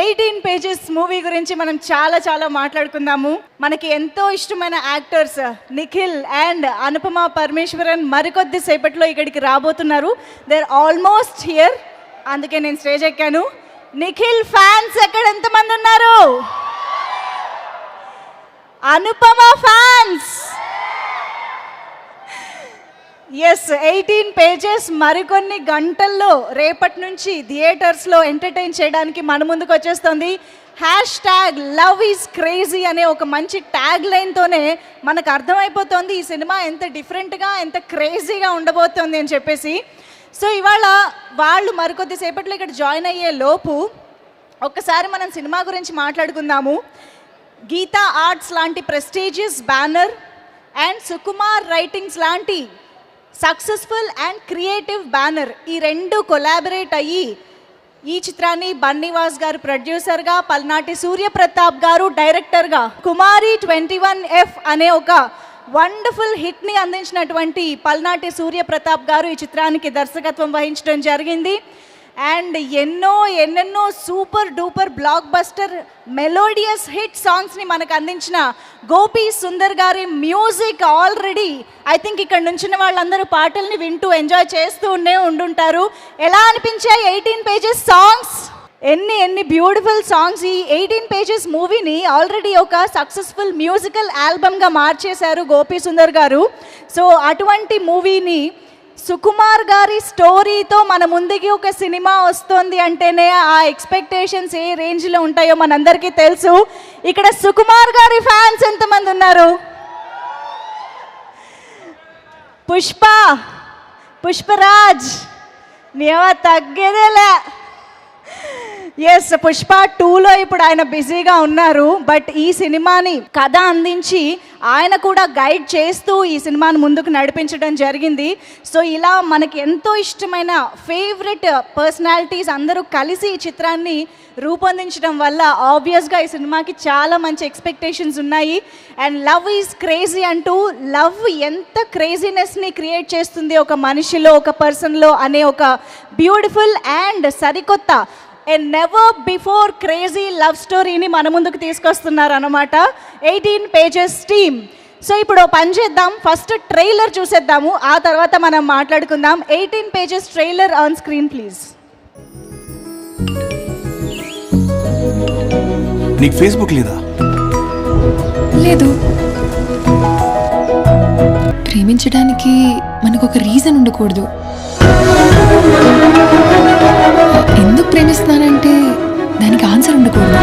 18 pages movie గురించి మనం చాలా మాట్లాడుకుందాము. మనకి ఎంతో ఇష్టమైన యాక్టర్స్ నిఖిల్ అండ్ అనుపమ పరమేశ్వరన్ మరికొద్ది సేపట్లో ఇక్కడికి రాబోతున్నారు. They are almost here. అందుకే నేను స్టేజ్ ఎక్కాను. నిఖిల్ ఫ్యాన్స్ ఎక్కడ ఎంతమంది ఉన్నారు? Anupama fans yes. 18 పేజెస్ మరికొన్ని గంటల్లో రేపటి నుంచి థియేటర్స్లో ఎంటర్టైన్ చేయడానికి మన ముందుకు వచ్చేస్తుంది. #LoveIsCrazy అనే ఒక మంచి ట్యాగ్ లైన్తోనే మనకు అర్థమైపోతుంది ఈ సినిమా ఎంత డిఫరెంట్గా ఎంత క్రేజీగా ఉండబోతోంది అని చెప్పేసి. సో ఇవాళ వాళ్ళు మరికొద్ది సేపట్లో ఇక్కడ జాయిన్ అయ్యే లోపు ఒక్కసారి మనం సినిమా గురించి మాట్లాడుకుందాము. గీతా ఆర్ట్స్ లాంటి prestigious banner and Sukumar writings లాంటి సక్సెస్ఫుల్ అండ్ క్రియేటివ్ బ్యానర్, ఈ రెండు కొలాబరేట్ అయ్యి ఈ చిత్రాన్ని బన్నీవాస్ గారు ప్రొడ్యూసర్గా, పల్నాటి సూర్యప్రతాప్ గారు డైరెక్టర్గా కుమారి 21F అనే ఒక వండర్ఫుల్ హిట్ని అందించినటువంటి పల్నాటి సూర్యప్రతాప్ గారు ఈ చిత్రానికి దర్శకత్వం వహించడం జరిగింది. అండ్ ఎన్నెన్నో super duper blockbuster melodious hit సాంగ్స్ని మనకు అందించిన గోపి సుందర్ గారి మ్యూజిక్ ఆల్రెడీ ఐ థింక్ ఇక్కడ నుంచిన వాళ్ళందరూ పాటల్ని వింటూ ఎంజాయ్ చేస్తూ ఉండుంటారు. ఎలా అనిపించాయి 18 పేజెస్ సాంగ్స్? ఎన్ని బ్యూటిఫుల్ సాంగ్స్. ఈ 18 పేజెస్ మూవీని ఆల్రెడీ ఒక సక్సెస్ఫుల్ మ్యూజికల్ ఆల్బమ్గా మార్చేశారు గోపి సుందర్ గారు. సో అటువంటి మూవీని సుకుమార్ గారి స్టోరీతో మన ముందుకి ఒక సినిమా వస్తుంది అంటేనే ఆ ఎక్స్పెక్టేషన్స్ ఏ రేంజ్లో ఉంటాయో మనందరికీ తెలుసు. ఇక్కడ సుకుమార్ గారి ఫ్యాన్స్ ఎంతమంది ఉన్నారు? పుష్పరాజ్ నీవా తగ్గేదేలే. ఎస్, పుష్ప 2లో ఇప్పుడు ఆయన బిజీగా ఉన్నారు. బట్ ఈ సినిమాని కథ అందించి ఆయన కూడా గైడ్ చేస్తూ ఈ సినిమాని ముందుకు నడిపించడం జరిగింది. సో ఇలా మనకి ఎంతో ఇష్టమైన ఫేవరెట్ పర్సనాలిటీస్ అందరూ కలిసి ఈ చిత్రాన్ని రూపొందించడం వల్ల ఆబ్వియస్గా ఈ సినిమాకి చాలా మంచి ఎక్స్పెక్టేషన్స్ ఉన్నాయి. అండ్ లవ్ ఈజ్ క్రేజీ అంటూ లవ్ ఎంత క్రేజీనెస్ని క్రియేట్ చేస్తుంది ఒక మనిషిలో, ఒక పర్సన్లో అనే ఒక బ్యూటిఫుల్ అండ్ సరికొత్త and never before crazy love స్టోరీని మన ముందుకు తీసుకొస్తున్నారు అన్నమాట 18 పేజెస్ టీమ్. సో ఇప్పుడు పని చేద్దాం, ఫస్ట్ ట్రైలర్ చూసేద్దాము, ఆ తర్వాత మనం మాట్లాడుకుందాం. 18 pages trailer on screen please. నీకు ఫేస్బుక్ లేదా? లేదు. ప్రేమించడానికి మనకు ఒక రీజన్ ఉండకూడదు. ఎందుకు ప్రేమిస్తున్నానంటే దానికి ఆన్సర్ ఉండకూడదు.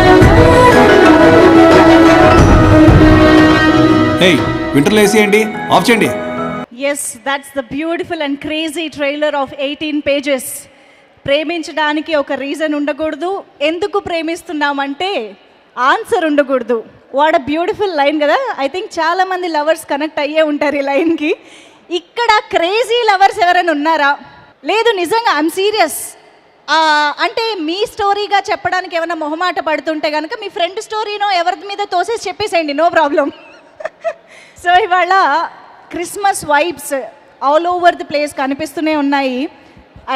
వింటర్లో వేసేయండి, ఆఫ్ చేయండి. Yes, that's the beautiful and crazy trailer of 18 pages. ప్రేమించడానికి ఒక రీజన్ ఉండకూడదు, ఎందుకు ప్రేమిస్తున్నామంటే ఆన్సర్ ఉండకూడదు. వాట్ అ బ్యూటిఫుల్ లైన్ కదా. ఐ థింక్ చాలామంది లవర్స్ కనెక్ట్ అయ్యే ఉంటారు ఈ లైన్కి. ఇక్కడ క్రేజీ లవర్స్ ఎవరైనా ఉన్నారా? లేదు, నిజంగా ఐఎమ్ సీరియస్. అంటే మీ స్టోరీగా చెప్పడానికి ఏమైనా మొహమాట పడుతుంటే కనుక మీ ఫ్రెండ్ స్టోరీనో ఎవరి మీద తోసేసి చెప్పేసేయండి, నో ప్రాబ్లం. సో ఇవాళ Christmas vibes all over the place కనిపిస్తూనే ఉన్నాయి.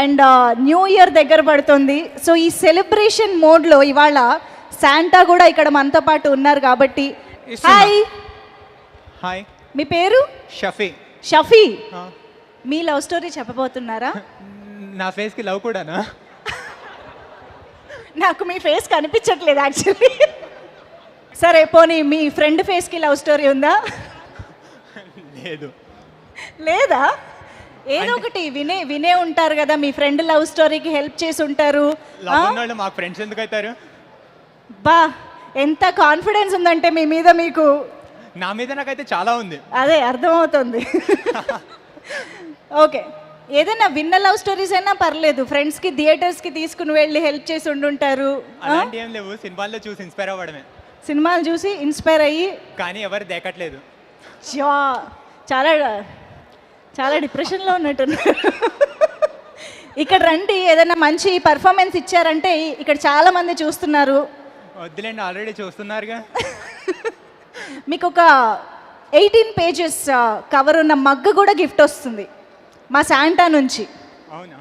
అండ్ న్యూ ఇయర్ దగ్గర పడుతుంది. సో ఈ సెలబ్రేషన్ మోడ్లో ఇవాళ శాంటా కూడా ఇక్కడ మనతో పాటు ఉన్నారు కాబట్టి. హాయ్, మీ పేరు? షఫీ. మీ లవ్ స్టోరీ చెప్పబోతున్నారా? నా ఫేస్కి లవ్ కూడానా? నాకు మీ ఫేస్ కనిపించట్లేదు యాక్చువల్లీ. సరే, పోనీ మీ ఫ్రెండ్ ఫేస్కి లవ్ స్టోరీ ఉందా? లేదా? ఏదో ఒకటి వినే ఉంటారు కదా, మీ ఫ్రెండ్ లవ్ స్టోరీకి హెల్ప్ చేసి ఉంటారు. మాకు ఫ్రెండ్స్ ఎందుకు అవుతారు? బా, ఎంత కాన్ఫిడెన్స్ ఉందంటే మీ మీద మీకు. నా మీద నాకైతే చాలా ఉంది. అదే అర్థమవుతుంది. ఓకే, ఏదైనా విన్న లవ్ స్టోరీస్ అయినా పర్లేదు, ఫ్రెండ్స్కి థియేటర్స్కి తీసుకుని వెళ్ళి హెల్ప్ చేసి ఉండుంటారు. అలాంటి ఏం లేవు, సినిమాల్లో చూసి ఇన్స్పైర్ అవ్వడమే. సినిమాలు చూసి ఇన్స్పైర్ అయ్యి, కానీ ఎవరు దేకట్లేదు. చాలా చాలా డిప్రెషన్లో ఉన్నట్టున్నారు. ఇక్కడ రండి, ఏదైనా మంచి పర్ఫార్మెన్స్ ఇచ్చారంటే ఇక్కడ చాలా మంది చూస్తున్నారు. వద్దులేండి, ఆల్రెడీ చూస్తున్నారుగా. మీకు ఒక 18 పేజెస్ కవర్ ఉన్న మగ్గు కూడా గిఫ్ట్ వస్తుంది మా శాంటా నుంచి. అవునా?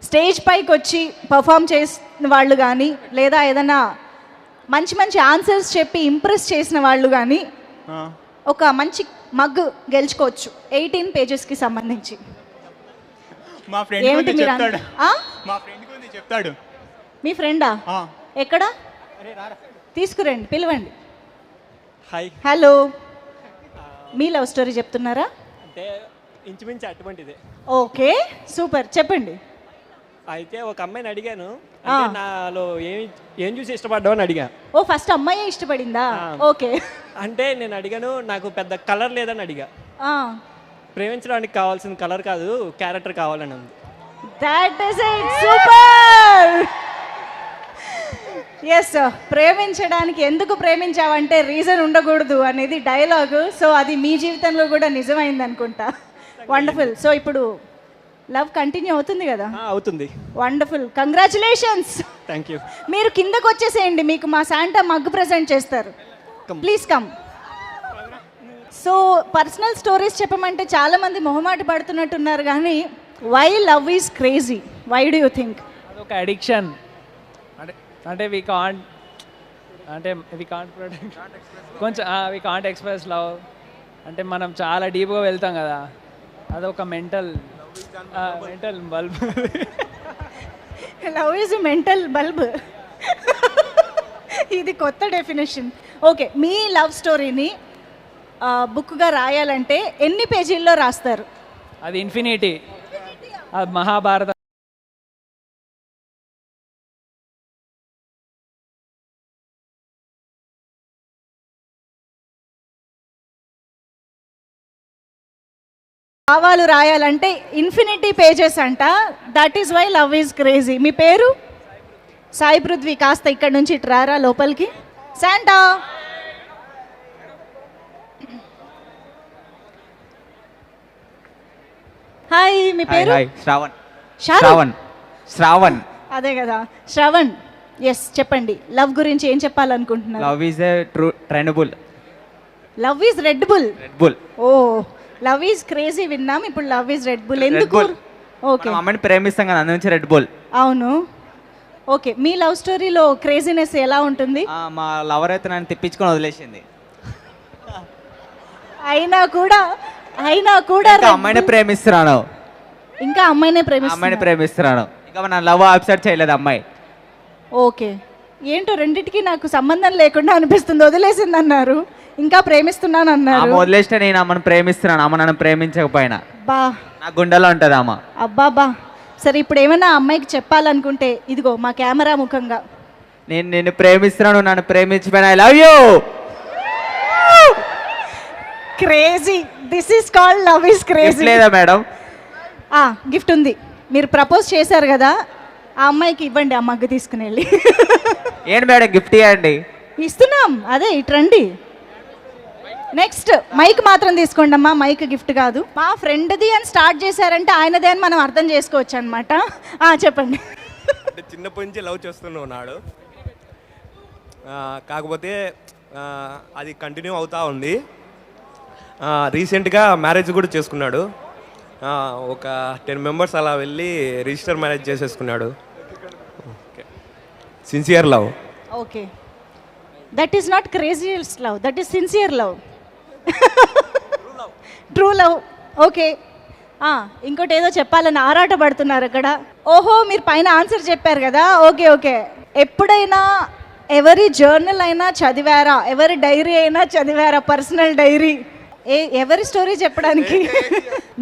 స్టేజ్ పైకి వచ్చి పర్ఫామ్ చేసిన వాళ్ళు కానీ లేదా ఏదైనా మంచి మంచి ఆన్సర్స్ చెప్పి ఇంప్రెస్ చేసిన వాళ్ళు కానీ ఒక మంచి మగ్ గెలుచుకోవచ్చు 18 పేజెస్కి సంబంధించి. మా ఫ్రెండ్ ఏమిటి మీరు చెప్తాడు ఆ? మా ఫ్రెండ్ గురించి చెప్తాడు. మీ ఫ్రెండా? ఆ. ఎక్కడ? అరే రారా. తీసుకురండి, పిలవండి. హాయ్. హలో, మీ లవ్ స్టోరీ చెప్తున్నారా? అంటే ఇంచుమించు అటువంటిదే. ఓకే, సూపర్, చెప్పండి. అయితే ఒక అమ్మాయిని అడిగాను, అంటే నాలో ఏం చూసి ఇష్టపడ్డావు అని అడిగా. ఓ, ఫస్ట్ అమ్మాయి ఇష్టపడిందా? ఓకే. అంటే నేను అడిగాను, నాకు పెద్ద కలర్ లేదని అడిగా. ఆ, ప్రేమించడానికి కావాల్సిన కలర్ కాదు, క్యారెక్టర్ కావాలని ఉంది. That is it, super. Yes, ప్రేమించడానికి ఎందుకు ప్రేమించావంటే రీజన్ ఉండకూడదు అనేది డైలాగు. సో అది మీ జీవితంలో కూడా నిజమైంది అనుకుంటా. వండర్ఫుల్. సో ఇప్పుడు లవ్ కంటిన్యూ అవుతుంది కదా? అవుతుంది. Wonderful, congratulations. Thank you. మీరు కిందకు వచ్చేసేయండి, మీకు మా శాంటా మగ్ ప్రెజెంట్ చేస్తారు. Please come. So personal stories చెప్పమంటే చాలా మంది మొహమాట పడుతున్నట్టున్నారు, కానీ why love is crazy? Why do you think? అదొక అడిక్షన్. అంటే వి కాంట్ ప్రొటెక్ట్ కొంచెం వి కాంట్ ఎక్స్ప్రెస్ లవ్. అంటే మనం చాలా డీప్గా వెళ్తాం కదా, అదొక mental bulb. Love is mental bulb. ఇది కొత్త డెఫినేషన్. ఓకే, మీ లవ్ స్టోరీని బుక్గా రాయాలంటే ఎన్ని పేజీల్లో రాస్తారు? అది ఇన్ఫినిటీ, అది మహాభారతం. భావాలు రాయాలంటే ఇన్ఫినిటీ పేజెస్ అంట. That is why love is crazy. మీ పేరు? సాయి పృథ్వీ. కాస్త ఇక్కడ నుంచి ఇటు రారా లోపలికి. Santa, hi. మీ పేరు? శ్రావణ్. శ్రావణ్. శ్రావణ్. అదే కదా, శ్రవణ్. ఎస్, చెప్పండి. లవ్ గురించి ఏం చెప్పాలనుకుంటున్నారు? Love is a true trendable. Love is Red Bull. Red Bull. Oh, love is crazy విన్నాం, ఇప్పుడు లవ్ ఈజ్ రెడ్ బుల్. ఎందుకు? ఓకే, మనం అమ్మాయిని ప్రేమిస్తాం కదా, అందు నుంచి రెడ్ బుల్. అవును. ఓకే, మీ లవ్ స్టోరీలో క్రేజీనెస్ ఎలా ఉంటుంది? మా లవర్ అయితే నన్ను తిప్పించుకొని వదిలేసింది. అయినా కూడా ఇంకా అమ్మాయిని ప్రేమిస్తున్నాను. ఇంకా అమ్మాయినే అమ్మాయిని ప్రేమిస్తున్నాను. ఇంకా నా లవ్ అప్సెట్ చేయలేదు అమ్మాయి. ఓకే, ఏంటో రెండిటికి నాకు సంబంధం లేకుండా అనిపిస్తుంది. వదిలేసింది అన్నారు, ఇంకా ప్రేమిస్తున్నాను అన్నారు. వదిలేస్తే నేను అమ్మను ప్రేమిస్తున్నాను. అమ్మ నన్ను ప్రేమించకపోయినా బా, నా గుండెలో ఉంటుంది అమ్మ. అబ్బాబా. సరే, ఇప్పుడు ఏమైనా అమ్మాయికి చెప్పాలనుకుంటే ఇదిగో మా కెమెరా ముఖంగా. నేను నిన్ను ప్రేమిస్తున్నాను, నన్ను ప్రేమించిపోయినా I love you. Crazy, this is called love is crazy. లేదా మేడం? గిఫ్ట్ ఉంది. మీరు ప్రపోజ్ చేశారు కదా, ఆ అమ్మాయికి ఇవ్వండి ఆ మగ్గు తీసుకుని వెళ్ళి. ఏంటి మేడం గిఫ్ట్ ఇవ్వండి? ఇస్తున్నాం, అదే ఇటు రండి. నెక్స్ట్ మైక్ మాత్రం తీసుకోండి అమ్మా, మైక్ గిఫ్ట్ కాదు. మా ఫ్రెండ్ది అని స్టార్ట్ చేశారంటే ఆయనదే అని మనం అర్థం చేసుకోవచ్చు అనమాట. చెప్పండి. అంటే చిన్నప్పటి నుంచి లవ్ చేస్తూనే ఉన్నాడు, కాకపోతే అది కంటిన్యూ అవుతూ ఉంది. రీసెంట్గా మ్యారేజ్ కూడా చేసుకున్నాడు. ఒక 10 మెంబర్స్ అలా వెళ్ళి రిజిస్టర్ మ్యారేజ్ చేసేసుకున్నాడు. Sincere love. Okay, that is not craziest love, that is sincere love. True love. Okay, ఇంకోటి ఏదో చెప్పాలని ఆరాట పడుతున్నారు అక్కడ. ఓహో, మీరు పైన ఆన్సర్ చెప్పారు కదా. ఓకే ఓకే, ఎప్పుడైనా ఎవరి జర్నల్ అయినా చదివారా? ఎవరి డైరీ అయినా చదివారా? Personal diary. ఎవరి స్టోరీ చెప్పడానికి?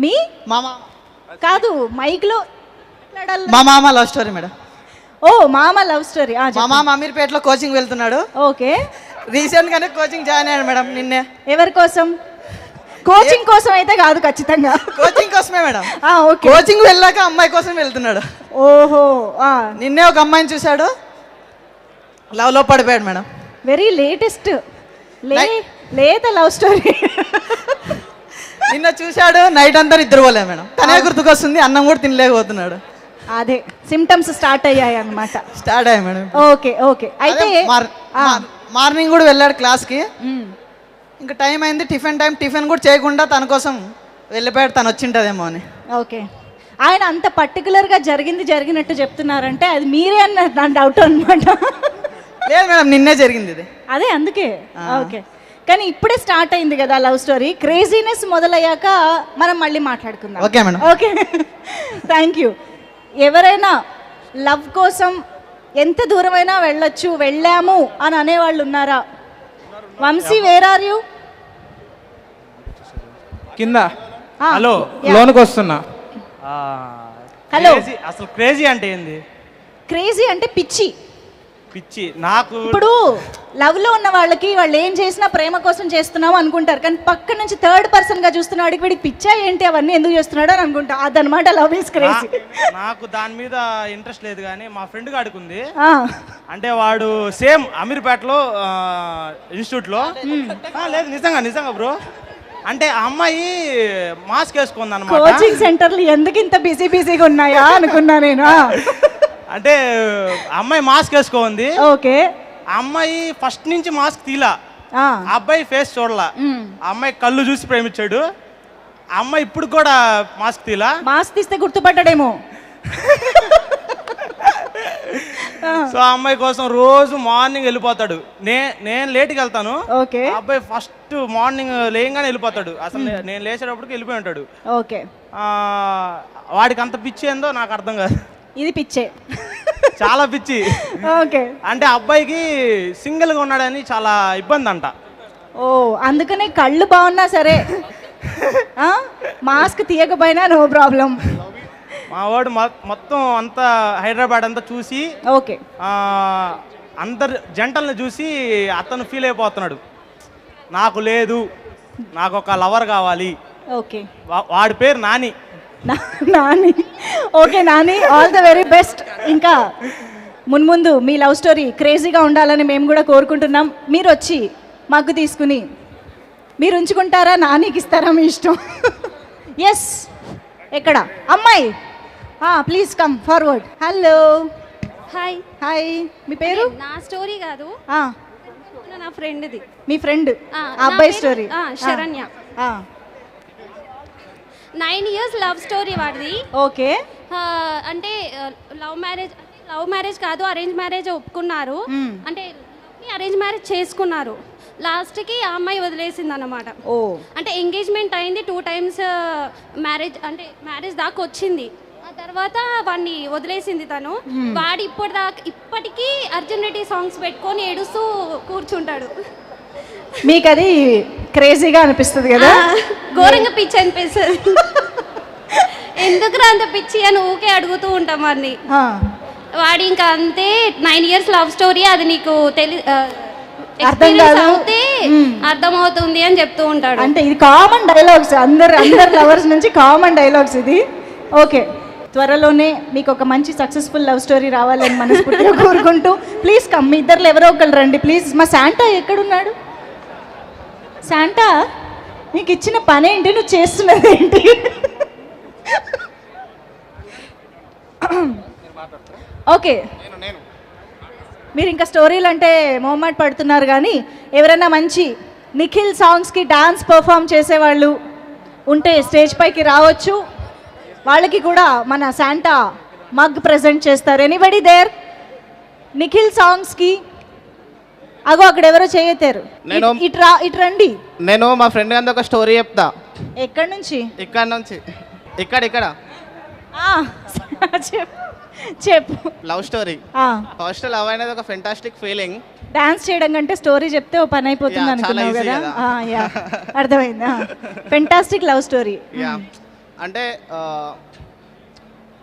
మీ మామ కాదు, మైక్లో మా మామ లవ్ స్టోరీ మేడం. ఓ, మామ లవ్ స్టోరీ. మా మామ అమీర్పేటలో కోచింగ్ వెళ్తున్నాడు. ఓకే, రీసెంట్ గానే కోచింగ్ జాయిన్ అయ్యాడు మేడం నిన్నే. ఎవరి కోసం? కోచింగ్ కోసం అయితే కాదు ఖచ్చితంగా. కోచింగ్ కోసమే మేడం. ఓకే, కోచింగ్ వెళ్ళాక అమ్మాయి కోసం వెళ్తున్నాడు. ఓహో, నిన్నే ఒక అమ్మాయిని చూశాడు, లవ్ లో పడిపోయాడు మేడం. వెరీ లేటెస్ట్ లేత లవ్ స్టోరీ. నిన్న చూశాడు, నైట్ అంతా నిద్రపోలేదు మేడం. తనే గుర్తుకొస్తుంది, అన్నం కూడా తినలేకపోతున్నాడు. అదే సిమ్టమ్స్ స్టార్ట్ అయ్యాయి అన్నమాట. స్టార్ట్ అయ్యాయి మేడం. ఓకే ఓకే, అయితే మార్నింగ్ కూడా వెళ్ళాడు క్లాస్కి. ఇంకా టైం అయింది, టిఫిన్ కూడా చేయకుండా తన కోసం వెళ్ళిపోయాడు. తను వచ్చింటదేమో అని. ఓకే, ఆయన అంత పర్టికులర్గా జరిగినట్టు చెప్తున్నారంటే అది మీరే అన్న నా డౌట్ అనమాట. లేదు మేడం, నిన్నే జరిగింది ఇది. అదే అందుకే ఓకే. కానీ ఇప్పుడే స్టార్ట్ అయింది కదా లవ్ స్టోరీ. క్రేజీనెస్ మొదలయ్యాక మనం మళ్ళీ మాట్లాడుకుందాం. Okay madam. Okay, thank you. ఎవరైనా లవ్ కోసం ఎంత దూరమైనా వెళ్ళొచ్చు, వెళ్ళాము అని అనేవాళ్ళు ఉన్నారా? Vamshi, where are you? కింద హలో, లోనికి వస్తున్నా. హలో. అసలు క్రేజీ అంటే ఏంది? క్రేజీ అంటే పిచ్చి. పిచ్చి. నాకు ఇప్పుడు లవ్ లో ఉన్న వాళ్ళకి వాళ్ళు ఏం చేసినా ప్రేమ కోసం చేస్తున్నావు అనుకుంటారు, కానీ పక్క నుంచి థర్డ్ పర్సన్ గా చూస్తున్నాడు, వీడికి పిచ్చా ఏంటి, అవన్నీ ఎందుకు చేస్తున్నాడు అని అనుకుంటా. అదనమాట లవ్ ఈస్ క్రేజీ. నాకు దాని మీద ఇంట్రెస్ట్ లేదు, కానీ మా ఫ్రెండ్ గాడుకుంది. అంటే వాడు సేమ్ అమీర్పేటలో ఇన్స్టిట్యూట్లో. లేదు, నిజంగా బ్రో. అంటే ఆ అమ్మాయి మాస్క్ వేసుకుంది అనమాట. కోచింగ్ సెంటర్లు ఎందుకు ఇంత బిజీగా ఉన్నాయా అనుకున్నా నేను. అంటే అమ్మాయి మాస్క్ వేసుకోంది. ఓకే. ఆ అమ్మాయి ఫస్ట్ నుంచి మాస్క్ తీలా, ఆ అబ్బాయి ఫేస్ చూడలా. ఆ అమ్మాయి కళ్ళు చూసి ప్రేమించాడు. ఆ అమ్మాయి ఇప్పుడు కూడా మాస్క్ తీలా. మాస్క్ తీస్తే గుర్తుపట్టాడేమో. సో ఆ అమ్మాయి కోసం రోజు మార్నింగ్ వెళ్ళిపోతాడు. నేను లేట్కి వెళ్తాను. ఓకే. ఆ అబ్బాయి ఫస్ట్ మార్నింగ్ లేయంగానే వెళ్ళిపోతాడు. అసలు నేను లేచేటప్పటికి వెళ్ళిపోయి ఉంటాడు. ఓకే. వాడికి అంత పిచ్చి ఏందో నాకు అర్థం కాదు. ఇది పిచ్చే, చాలా పిచ్చి. ఓకే. అంటే అబ్బాయికి సింగిల్ గా ఉన్నాడని చాలా ఇబ్బంది అంట. ఓ, అందుకనే కళ్ళు బాగున్నా సరే మాస్క్ తీయకపోయినా నో ప్రాబ్లం. మా వాడు మొత్తం అంతా హైదరాబాద్ అంతా చూసి, ఓకే, అందరు జంటల్ని చూసి అతను ఫీల్ అయిపోతున్నాడు. నాకు లేదు, నాకు ఒక లవర్ కావాలి. ఓకే. వాడి పేరు Nani. Nani. Okay Nani, all the very best. ఇంకా మున్ముందు మీ లవ్ స్టోరీ క్రేజీగా ఉండాలని మేము కూడా కోరుకుంటున్నాం. మీరు వచ్చి మగ్గు తీసుకుని మీరు ఉంచుకుంటారా, నానికి ఇస్తారా, మీ ఇష్టం. ఎస్, ఎక్కడ అమ్మాయి? Please come forward. Hello. Hi. Hi, మీ పేరు? నా స్టోరీ కాదు, నా ఫ్రెండ్ది. మీ ఫ్రెండ్ అబ్బాయి story? Sharanya. 9 years love story వాడిది. ఓకే. అంటే లవ్ మ్యారేజ్ కాదు, అరేంజ్ మ్యారేజ్ ఒప్పుకున్నారు. అంటే అరేంజ్ మ్యారేజ్ చేసుకున్నారు. లాస్ట్కి ఆ అమ్మాయి వదిలేసింది అన్నమాట. అంటే ఎంగేజ్మెంట్ అయింది 2 times, మ్యారేజ్ దాకా వచ్చింది. ఆ తర్వాత వాడిని వదిలేసింది తను. వాడు ఇప్పటికీ అర్జున్ రెడ్డి సాంగ్స్ పెట్టుకొని ఏడుస్తూ కూర్చుంటాడు. మీకు అది క్రేజీగా అనిపిస్తుంది కదా? ఘోరంగా పిచ్చి అనిపిస్తుంది. ఎందుకు అంత పిచ్చి అని ఊకే అడుగుతూ ఉంటాం వాడిని. వాడి ఇంకా అంతే. 9 years లవ్ స్టోరీ, అది నీకు అవుతే అర్థమవుతుంది అని చెప్తూ ఉంటాడు. అంటే ఇది కామన్ డైలాగ్స్, అందరు లవర్స్ నుంచి కామన్ డైలాగ్స్ ఇది. ఓకే, త్వరలోనే మీకు ఒక మంచి సక్సెస్ఫుల్ లవ్ స్టోరీ రావాలని మనస్ఫూర్తిగా కోరుకుంటూ, ప్లీజ్ కమ్, మీ ఇద్దరు ఎవరో ఒకరు రండి ప్లీజ్. మా శాంటా ఎక్కడున్నాడు? శాంటా, నీకు ఇచ్చిన పని ఏంటి, నువ్వు చేస్తున్నది ఏంటి? ఓకే, మీరు ఇంకా స్టోరీలు అంటే మొహమాట పడుతున్నారు, కానీ ఎవరైనా మంచి నిఖిల్ సాంగ్స్కి డాన్స్ పర్ఫామ్ చేసేవాళ్ళు ఉంటే స్టేజ్ పైకి రావచ్చు. వాళ్ళకి కూడా మన శాంటా మగ్ ప్రెజెంట్ చేస్తారు. Anybody there? నిఖిల్ సాంగ్స్కి అగో అక్కడ ఎవరో చేయతారు. ఇటు రండి. నేను మా ఫ్రెండ్ గారి ఒక స్టోరీ చెప్తా. ఎక్కడి నుంచి? ఇక్కడ నుంచి. ఇక్కడ చెప్పు. Love story. ఫస్ట్ లవ్ అనేది ఒక ఫెంటాస్టిక్ ఫీలింగ్. డాన్స్ చేయడం కంటే స్టోరీ చెప్తే ఓ పని అయిపోతుంది అనుకున్నావు కదా? అర్థమైందా? Fantastic love story. అంటే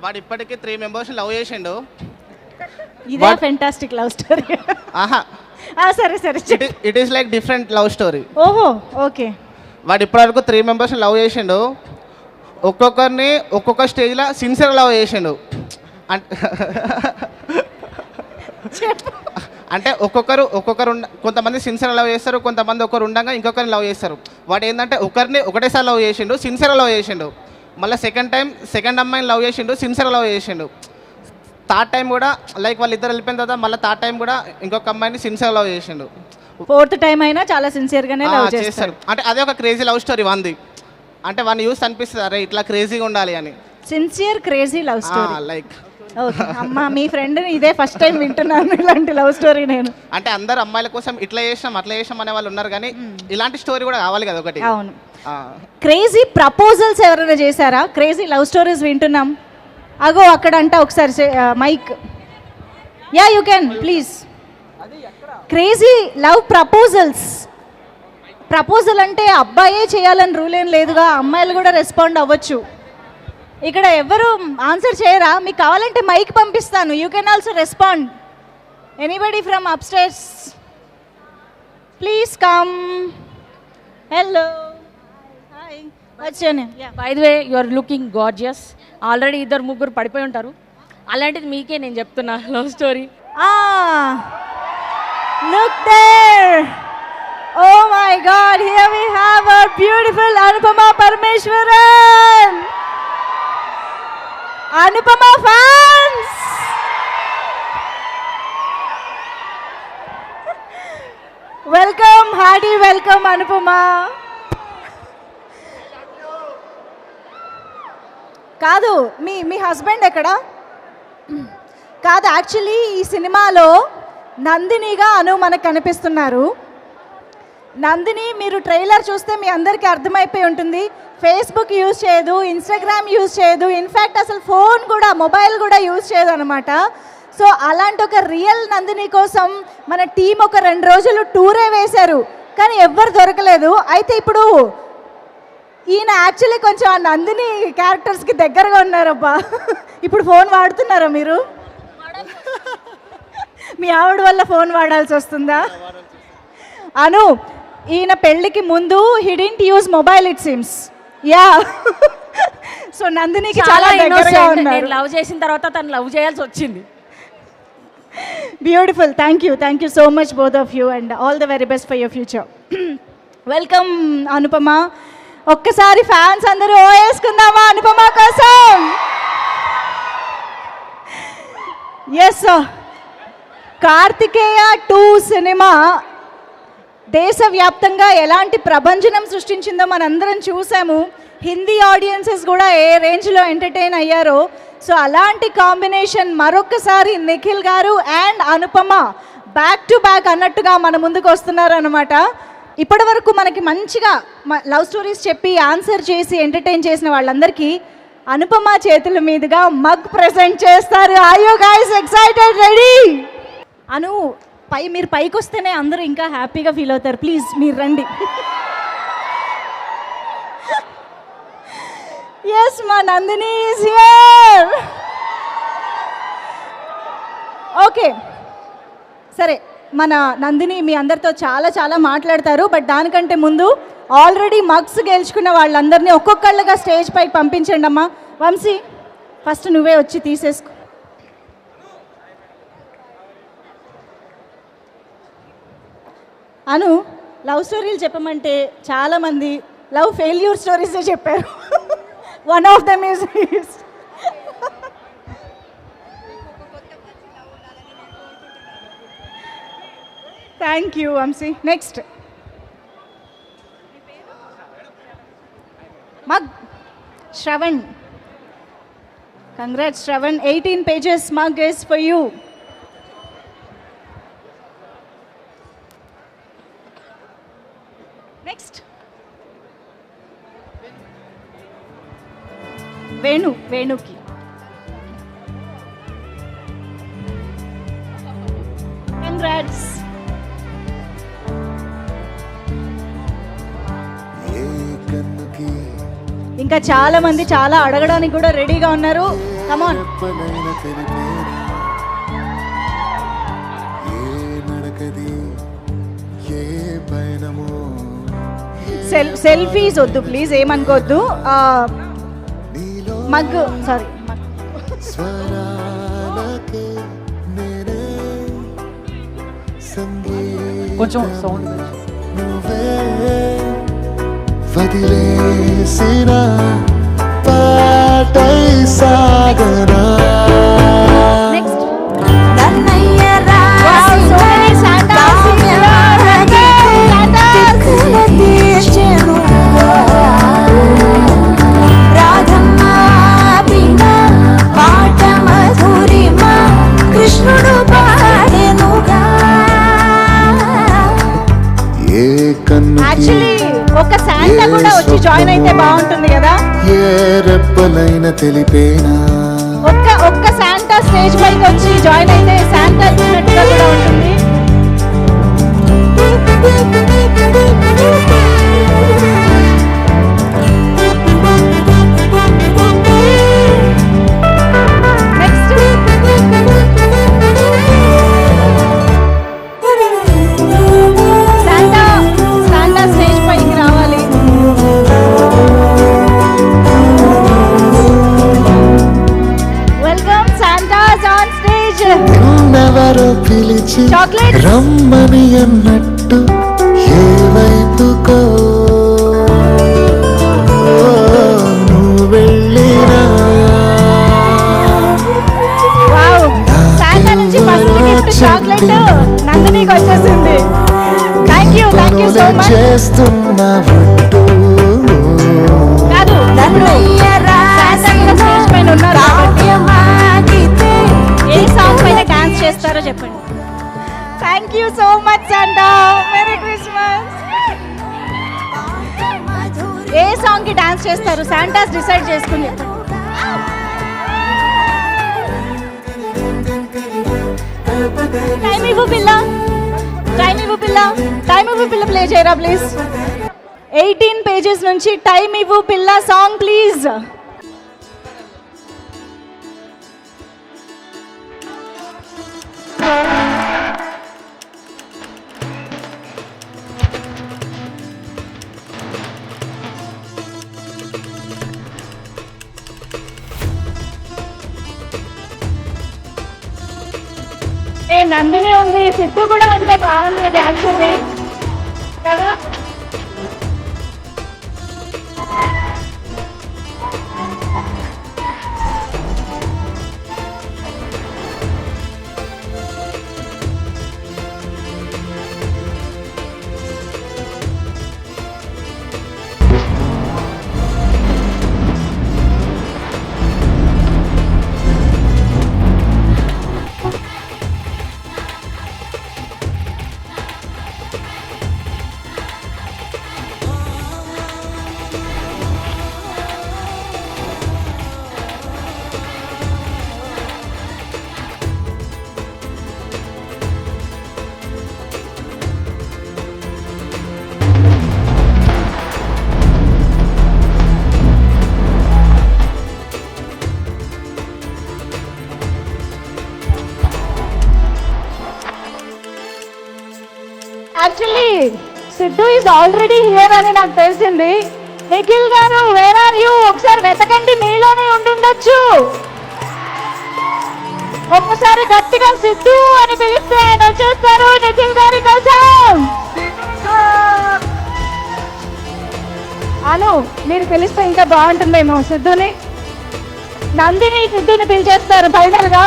వాడు ఇప్పటికీ 3 members లవ్ చేసిండు. ఇదే ఫెంటాస్టిక్ లవ్ స్టోరీ? సరే it is like different love story. ఓహో, ఓకే. వాడు ఇప్పటివరకు 3 members లవ్ చేసిండు. ఒక్కొక్కరిని ఒక్కొక్క స్టేజ్లో సిన్సియర్ లవ్ చేసిండు. అంటే ఒక్కొక్కరు కొంతమంది సిన్సియర్ లవ్ చేస్తారు, కొంతమంది ఒకరు ఉండగా ఇంకొకరిని లవ్ చేస్తారు. వాడు ఏంటంటే ఒకటేసారి లవ్ చేసిండు, సిన్సియర్ లవ్ చేసిండు. మళ్ళీ సెకండ్ అమ్మాయిని లవ్ చేసిండు, సిన్సియర్ లవ్ చేసిండు. థర్డ్ టైం కూడా లైక్ వాళ్ళిద్దరు వెళ్ళిపోయిన తర్వాత మళ్ళీ థర్డ్ టైం కూడా ఇంకొక అమ్మాయిని సిన్సియర్ లవ్ చేసిండు. 4th టైం అయినా చాలా సిన్సియర్గానే లవ్ చేస్తారు. అంటే అదే ఒక క్రేజీ లవ్ స్టోరీ వంది. అంటే వాడిని యూస్ అనిపిస్తుంది, అరే ఇట్లా క్రేజీగా ఉండాలి అని. Sincere crazy love story. Like okay అమ్మా మీ ఫ్రెండ్ ఇదే ఫస్ట్ టైం వింటున్నాను ఇలాంటి లవ్ స్టోరీ నేను. అంటే అందరు అమ్మాయిల కోసం ఇట్లా చేసినాం అట్లా చేసినాం అనే వాళ్ళు ఉన్నారు, కానీ ఇలాంటి స్టోరీ కూడా కావాలి కదా ఒకటి. అవును. క్రేజీ ప్రపోజల్స్ ఎవరైనా చేశారా? క్రేజీ లవ్ స్టోరీస్ వింటున్నాం. అగో అక్కడ అంట ఒకసారి mic. Yeah you can please. Crazy love proposals. Proposal అంటే అబ్బాయే చేయాలని రూల్ ఏం లేదుగా, అమ్మాయిలు కూడా రెస్పాండ్ అవ్వచ్చు. ఇక్కడ ఎవరు ఆన్సర్ చేయరా? మీకు కావాలంటే మైక్ పంపిస్తాను, you can also respond. Anybody from upstairs please come. Hello hi, what's your name? By the way you are looking gorgeous. Already ఇద్దరు ముగ్గురు పడిపోయి ఉంటారు, అలాంటిది మీకే నేను చెప్తున్నా లవ్ స్టోరీ. Look there. Oh my God, here we have our beautiful Anupama Parameshwaran. Anupama fans. Welcome, hearty welcome Anupama. కాదు మీ హస్బెండ్ ఎక్కడా? కాదు, యాక్చువల్లీ ఈ సినిమాలో నందినిగా అను మనకు కనిపిస్తున్నారు. నందిని మీరు ట్రైలర్ చూస్తే మీ అందరికీ అర్థమైపోయి ఉంటుంది. ఫేస్బుక్ యూజ్ చేయదు, ఇన్స్టాగ్రామ్ యూజ్ చేయదు, ఇన్ఫ్యాక్ట్ అసలు ఫోన్ కూడా మొబైల్ కూడా యూజ్ చేయదు అనమాట. సో అలాంటి ఒక రియల్ నందిని కోసం మన టీం ఒక 2 రోజులు టూరే వేశారు, కానీ ఎవ్వరు దొరకలేదు. అయితే ఇప్పుడు ఈయన యాక్చువల్లీ కొంచెం ఆ నందిని క్యారెక్టర్స్కి దగ్గరగా ఉన్నారబ్బా. ఇప్పుడు ఫోన్ వాడుతున్నారా మీరు? మీ ఆవిడ వల్ల ఫోన్ వాడాల్సి వస్తుందా? అను, ఈయన పెళ్ళికి ముందు he didn't use mobile it seems. Yeah, so నందినికి చాలా దగ్గరగా ఉన్నారు. లవ్ చేసిన తర్వాత తను లవ్ చేయాల్సి వచ్చింది. Beautiful. Thank you so much both of you and all the very best for your future. Welcome Anupama. ఒక్కసారి ఫ్యాన్స్ అందరూ ఓ వేసుకుందామా అనుపమ కోసం? ఎస్, కార్తికేయ 2 సినిమా దేశవ్యాప్తంగా ఎలాంటి ప్రభంజనం సృష్టించిందో మనందరం చూసాము. హిందీ ఆడియన్సెస్ కూడా ఏ రేంజ్లో ఎంటర్టైన్ అయ్యారో. సో అలాంటి కాంబినేషన్ మరొకసారి Nikhil garu and Anupama back to back అన్నట్టుగా మన ముందుకు వస్తున్నారనమాట. ఇప్పటి వరకు మనకి మంచిగా లవ్ స్టోరీస్ చెప్పి ఆన్సర్ చేసి ఎంటర్టైన్ చేసిన వాళ్ళందరికీ అనుపమ చేతుల మీదుగా మగ్ ప్రెజెంట్ చేస్తారు. Are you guys excited? Ready? Anu, మీరు పైకి వస్తేనే అందరూ ఇంకా హ్యాపీగా ఫీల్ అవుతారు. ప్లీజ్ మీరు రండి. ఎస్, మా నందిని ఈజ్ హియర్. ఓకే, సరే, మన నందిని మీ అందరితో చాలా మాట్లాడతారు. బట్ దానికంటే ముందు ఆల్రెడీ మగ్స్ గెలుచుకున్న వాళ్ళందరినీ ఒక్కొక్కళ్ళుగా స్టేజ్ పైకి పంపించండి అమ్మా. వంశీ, ఫస్ట్ నువ్వే వచ్చి తీసేసుకో. అను, లవ్ స్టోరీలు చెప్పమంటే చాలామంది లవ్ ఫెయిల్యూర్ స్టోరీసే చెప్పారు. One of them is thank you Vamsi. Next mug Shravan. Congrats Shravan, 18 pages mug is for you. Next వేణుకి. కంగ్రాట్స్. ఇంకా చాలా మంది చాలా అడగడానికి కూడా రెడీగా ఉన్నారు. కమాన్. సెల్ఫీస్ వద్దు ప్లీజ్, ఏమనుకోవద్దు. మగ్, సారీ, కొంచెం సౌండ్. వదిలేసిన పాటై సాగనా. నెక్స్ట్ రాధమ్మ బిన పాట మధుర కన్నుకి యాక్చువల్లీ ఒక శాంటా కూడా వచ్చి జాయిన్ అయితే బాగుంటుంది కదా. ఏ రెప్పలైన తెలిపేనా ఒక్క శాంటా స్టేజ్ పైకి వచ్చి జాయిన్ అయితే శాంటా ఇచ్చినట్టుగా కూడా ఉంటుంది. నెక్స్ట్ శాంటా స్టేజ్ పైకి రావాలి. Welcome Santas on stage. నిన్నెవరో పిలిచి Chocolate. రమ్మని అన్నట్టు ఏ వైపుకో నువ్వు వెళ్ళినా వావ్, శాంటా నుంచి ఫస్ట్ గిఫ్ట్ చాక్లెట్ నందినికి వచ్చేసింది. Thank you so much. చేస్తున్నట్టు కాదు ఇప్పుడు శాంటా కూడా స్టేజ్ పైన ఉన్నారు కాబట్టి ఏ సాంగ్ పైన డాన్స్ చేస్తారో చెప్పండి. Thank you so much Santa. Merry Christmas. ఏ సాంగ్ కి డాన్స్ చేస్తారు శాంటాస్ డిసైడ్ చేసుకుని చెప్పండి. టైం ఇవ్వు పిల్ల, టైం ఇవ్వు పిల్ల, టైం ఇవ్వు పిల్ల ప్లే చేయరా ప్లీజ్. 18 పేజెస్ నుంచి టైం ఇవ్వు పిల్ల సాంగ్ ప్లీజ్. నందిని ఉంది, సిద్ధు కూడా ఉంటే బాగుంది డాన్స్ కదా. Actually Siddhu is already here అని నాకు తెలిసింది. నిఖిల్ గారు వేర్ ఆర్ యూ? ఒకసారి వెతకండి, మీలోనే ఉండుండొచ్చు. ఒక్కసారి గట్టిగా సిద్ధు అని పిలిస్తే ఆయన వచ్చేస్తారు నిఖిల్ గారి కోసం. అను మీరు పిలిస్తే ఇంకా బాగుంటుందేమో సిద్ధుని. నందిని సిద్ధుని పిలిచేస్తారు ఫైనల్ గా.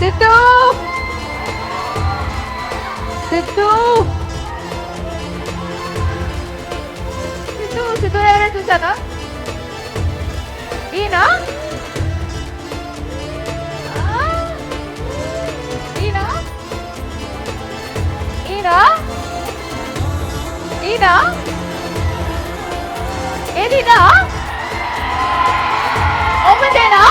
సిద్ధు సిద్ధు సిద్ధు సిద్ధు ఎవరైనా చూసారా? ఈయన ఈయన ఈయన ఈయన ఏదినా ఒక్కటేనా?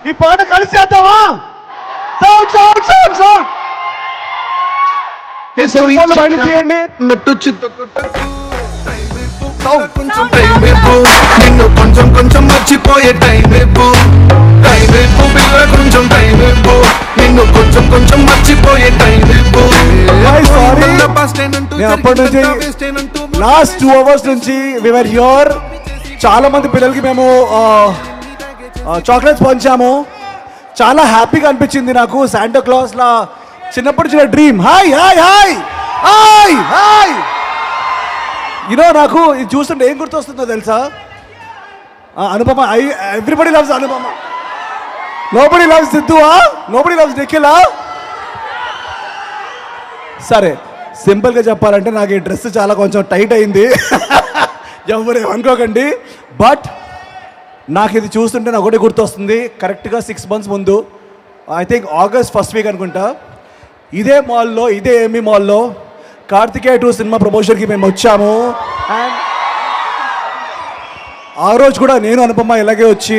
ఈ పాట కలిసి చేద్దామా? నిన్ను కొంచెం కొంచెం మర్చిపోయే టైం వైపు కొంచెం టైం వైపు నిన్ను కొంచెం కొంచెం మర్చిపోయే టైం వైపు. అప్పటి నుంచి లాస్ట్ 2 hours నుంచి వివర్ హియర్. చాలా మంది పిల్లలకి మేము చాక్లెట్స్ పంచాము. చాలా హ్యాపీగా అనిపించింది నాకు. శాంటా క్లాస్ లా చిన్నప్పటి చిన్న dream. Hi hi hi hi hi you know నాకు ఇది చూస్తుంటే ఏం గుర్తొస్తుందో తెలుసా? Anupama. Everybody loves Anupama. Nobody loves సిద్ధువా? నోబడి లవ్స్ నిఖిలా? సరే, సింపుల్గా చెప్పాలంటే నాకు ఈ డ్రెస్ చాలా కొంచెం టైట్ అయింది. ఎవరు అనుకోకండి. బట్ నాకు ఇది చూస్తుంటే నాకు ఒకటి గుర్తొస్తుంది. కరెక్ట్గా 6 months ముందు, I think August 1st week అనుకుంటా, ఇదే మాల్లో, ఇదే ఏమీ మాల్లో కార్తికేయ 2 సినిమా ప్రమోషన్కి మేము వచ్చాము. అండ్ ఆ రోజు కూడా నేను అనుపమ ఇలాగే వచ్చి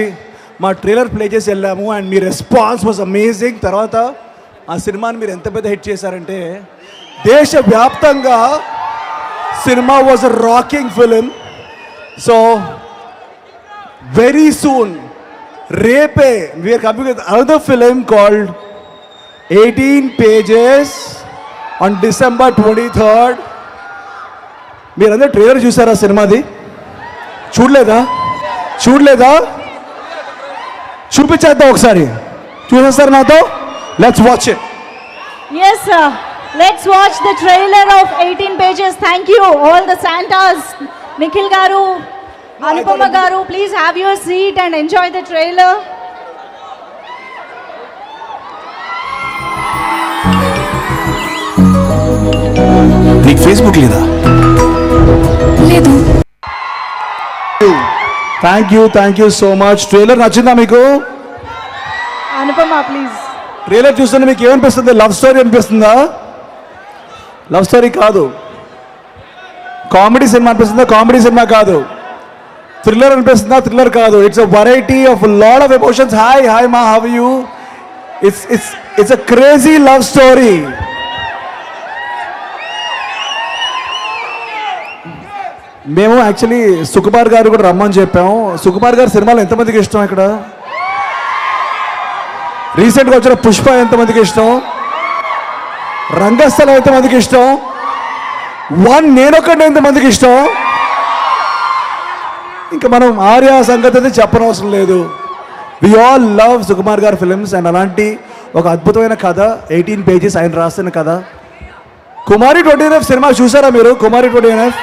మా ట్రైలర్ ప్లే చేసి వెళ్ళాము. అండ్ మీ రెస్పాన్స్ వాజ్ అమేజింగ్. తర్వాత ఆ సినిమాని మీరు ఎంత పెద్ద హిట్ చేశారంటే దేశవ్యాప్తంగా cinema was a rocking film. So very soon, రేపే we're coming with another film called 18 Pages on December 23rd. మీరందరూ ట్రైలర్ చూసారా సినిమాది? చూడలేదా? చూపించేద్దాం ఒకసారి. చూసేస్తారు నాతో? Let's watch it. Yes, sir. Let's watch the trailer of 18 Pages. Thank you, all the Santas. Nikhil garu, Anupama garu, please have your seat and enjoy the trailer. నీకు Facebook లేదా? లేదు. Thank you so much. Trailer నచ్చిందా మీకు? Anupama, please. Trailer చూస్తుంటే మీకు ఏమనిపిస్తుంది? Love story అనిపిస్తుందా? Love story కాదు. కామెడీ సినిమా అనిపిస్తుందా? కామెడీ సినిమా కాదు. థ్రిల్లర్ అనిపిస్తుందా? థ్రిల్లర్ కాదు. It's a variety of lot of emotions. Hi మా, how are you? It's a crazy love story. మేము యాక్చువల్లీ సుకుమార్ గారు కూడా రమ్మని చెప్పాము. సుకుమార్ గారు సినిమాలు ఎంతమందికి ఇష్టం? ఇక్కడ రీసెంట్గా వచ్చిన పుష్ప ఎంతమందికి ఇష్టం? రంగస్థలం ఎంతమందికి ఇష్టం? నేనొక్కడే ఎంతమందికి ఇష్టం? ఇంకా మనం ఆర్య సంగతి అయితే చెప్పనవసరం లేదు. వి ఆల్ లవ్ సుకుమార్ గారి ఫిలిమ్స్. అండ్ అలాంటి ఒక అద్భుతమైన కథ 18 Pages ఆయన రాసిన కథ. కుమారి 29 సినిమా చూసారా మీరు? కుమారి 29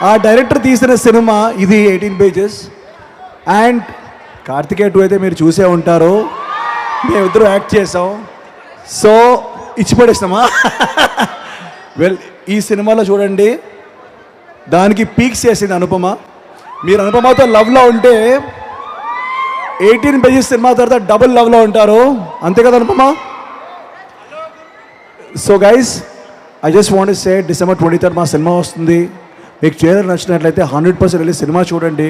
ఆ డైరెక్టర్ తీసిన సినిమా ఇది 18 Pages. అండ్ కార్తికేయ 2 అయితే మీరు చూసే ఉంటారు. మేమిద్దరూ యాక్ట్ చేసాం. సో ఇచ్చిపడేసినామా? వెల్, ఈ సినిమాలో చూడండి, దానికి పీక్స్ చేసింది అనుపమ. మీరు అనుపమతో లవ్లో ఉంటే 18 Pages సినిమా తర్వాత డబుల్ లవ్లో ఉంటారు. అంతే కదా Anupama? So guys, I just want to say December 23rd మా సినిమా వస్తుంది. మీకు ట్రైలర్ నచ్చినట్లయితే 100% వెళ్ళి సినిమా చూడండి.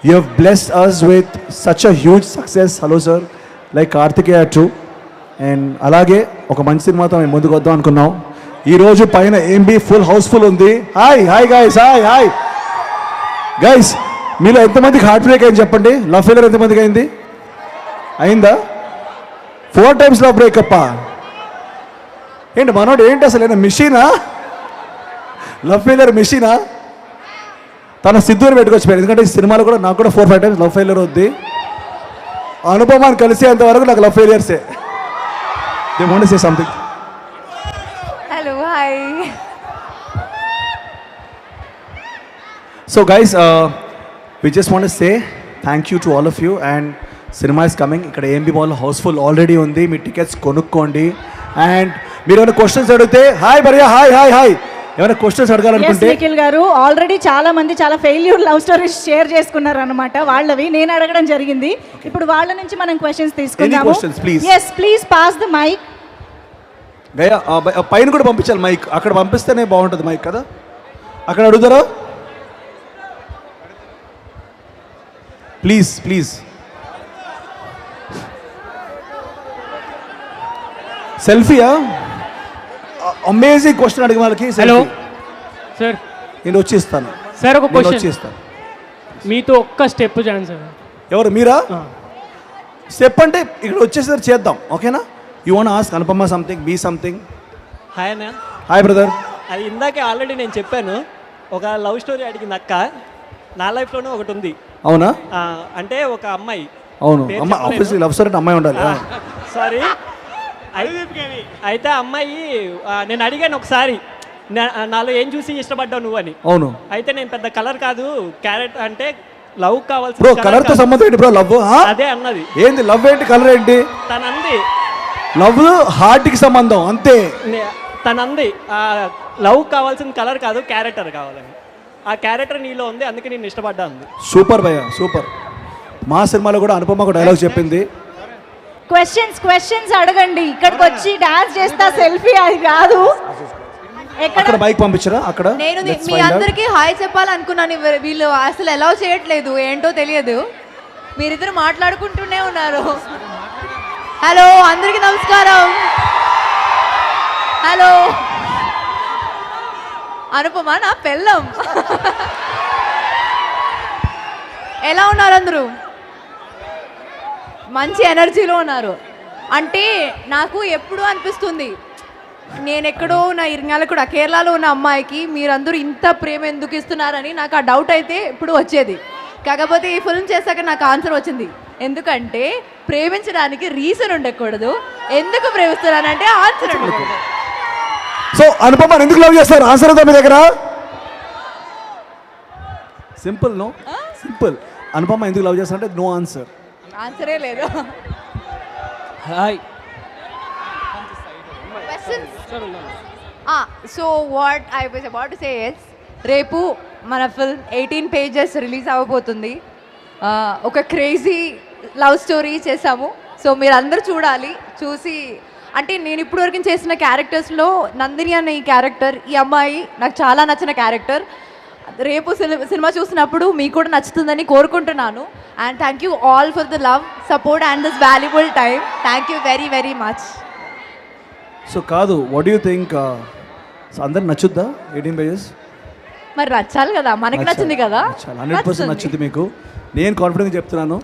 You have blessed us with such a huge success. Hello sir, like Karthikeya 2. And అలాగే ఒక మంచి సినిమాతో మేము ముందుకు వద్దాం అనుకున్నాం. ఈరోజు పైన ఏంబీ ఫుల్ హౌస్ఫుల్ ఉంది. Hi guys, hi guys. మీలో ఎంతమందికి హార్ట్ బ్రేక్ అయింది చెప్పండి? లవ్ ఫెయిలర్ ఎంతమందికి అయిందా? 4 times లవ్ బ్రేకప్. ఏంటి మనోడు ఏంటి అసలు? ఏమైనా మిషనా? Love failure మిషనా? తన సిద్ధుని పెట్టుకొచ్చిపోయారు. ఎందుకంటే ఈ సినిమాలో కూడా నాకు కూడా 4-5 times లవ్ ఫెయిలర్ వద్ది. అనుపమాన్ని కలిసేంత వరకు నాకు లవ్ ఫెయిలియర్సే. They want to say something. Hello, hi. So guys, we just want to say thank you to all of you. And cinema is coming. ఇక్కడ ఏంబీ మాల్ హౌస్ఫుల్ ఆల్రెడీ ఉంది. మీ tickets కొనుక్కోండి. And మీరు ఏమైనా questions అడిగితే hi బరియా, hi ఏమైనా questions అడగాలనుకుంటే Nikhil గారు already చాలా మంది చాలా ఫెయిల్యూర్ లవ్ స్టోరీస్ షేర్ చేసుకున్నారు అన్నమాట. వాళ్ళవి నేను అడగడం జరిగింది. ఇప్పుడు వాళ్ళ నుంచి మనం క్వశ్చన్స్ తీసుకుందాము. yes, please pass the mic. Gaya పైన కూడా పంపించాలి మైక్. అక్కడ పంపిస్తేనే బాగుంటుంది మైక్ కదా. అక్కడ అడుగుతారా? ప్లీజ్ సెల్ఫీయా? అమేజింగ్ క్వశ్చన్ అడిగే వాళ్ళకి. హలో సార్, నేను వచ్చేస్తాను సార్. ఒక క్వశ్చన్ వచ్చేస్తాను. మీతో ఒక్క స్టెప్ చేయండి సార్. ఎవరు? మీరా? స్టెప్ అంటే ఇక్కడ వచ్చేసరి చేద్దాం, ఓకేనా? You want ask Anupama something, be something? Hi అన్న. Hi brother. అది ఇందాకే ఆల్రెడీ నేను చెప్పాను. ఒక లవ్ స్టోరీ అడిగింది అక్క. నా లైఫ్లోనే ఒకటి ఉంది. అవునా? అంటే ఒక అమ్మాయి. అవును, అమ్మ ఆబ్వియస్లీ లవ్ స్టోరీ అంటే అమ్మాయి ఉండాలి. సారీ. అయితే అమ్మాయి నేను అడిగాను ఒకసారి, నాలో ఏం చూసి ఇష్టపడ్డావు నువ్వు అని. అవును అయితే నేను పెద్ద కలర్ కాదు, క్యారెట్ అంటే లవ్ కావాల్సిన బ్రో colour కలర్ తో కాదు. సంబంధం ఏంటి బ్రో లవ్ అదే అన్నది ఏంది లవ్ ఏంటి కలర్ ఏంటి తనంది. లవ్ హార్ట్ కి సంబంధం అంతే తనంది లవ్ కావాల్సిన కలర్ కాదు, క్యారెక్టర్ కావాలని. ఆ క్యారెక్టర్ నీలో ఉంది, అందుకే నేను ఇష్టపడ్డా ఉంది. సూపర్ భయ్య సూపర్. మా సినిమాలో కూడా అనుపమ ఒక డైలాగ్ చెప్పింది, క్వశ్చన్స్ అడగండి, ఇక్కడికి వచ్చి డాన్స్ చేస్తా సెల్ఫీ అది కాదు. అక్కడ బైక్ పంపించరా అక్కడ. నేను Let's మీ find out. అందరికీ హాయ్ చెప్పాలనుకున్నాను, వీళ్ళు అసలు అలౌ చేయట్లేదు, ఏంటో తెలియదు. మీరిద్దరు మాట్లాడుకుంటూనే ఉన్నారు. హలో అందరికీ నమస్కారం. హలో అనుపమ నా పెళ్ళం. ఎలా ఉన్నారు అందరూ? మంచి ఎనర్జీలో ఉన్నారు. అంటే నాకు ఎప్పుడూ అనిపిస్తుంది, నేను ఎక్కడో నా ఇర్గాలకుడు కేరళలో ఉన్న అమ్మాయికి మీరందరూ ఇంత ప్రేమ ఎందుకు ఇస్తున్నారని నాకు ఆ డౌట్ అయితే ఇప్పుడు వచ్చేది. కాకపోతే ఈ ఫిల్మ్ చేశాక నాకు ఆన్సర్ వచ్చింది. ఎందుకంటే ప్రేమించడానికి రీజన్ ఉండకూడదు, ఎందుకు ప్రేమిస్తున్నానంటే ఆన్సర్ ఉండకూడదు. సో అనుపమ ఎందుకు లవ్ చేస్తారు? ఆన్సర్ ఉందా మీ దగ్గర? Simple no simple. అనుపమ ఎందుకు లవ్ చేస్తారంటే నో ఆన్సర్. ఆన్సరే లేదు. Hi so what I was about to say is, రేపు మన ఫిల్మ్ 18 pages రిలీజ్ అవ్వబోతుంది. ఒక క్రేజీ లవ్ స్టోరీ చేసాము. సో మీరు అందరూ చూడాలి. చూసి అంటే నేను ఇప్పటివరకు చేసిన క్యారెక్టర్స్లో నందిని అన్న ఈ క్యారెక్టర్, ఈ అమ్మాయి నాకు చాలా నచ్చిన క్యారెక్టర్. రేపు సినిమా చూసినప్పుడు మీకు కూడా నచ్చుతుందని కోరుకుంటున్నాను. And thank you all for the love, support and this valuable time. Thank you very very much. So కాదు, వాట్ యూ థింక్ అందరికి నచ్చుద్దా 18 pages? మరి నచ్చాలి కదా, మనకి నచ్చింది కదా. 100% నచ్చుద్ది మీకు. నేను కాన్ఫిడెంట్గా చెప్తున్నాను.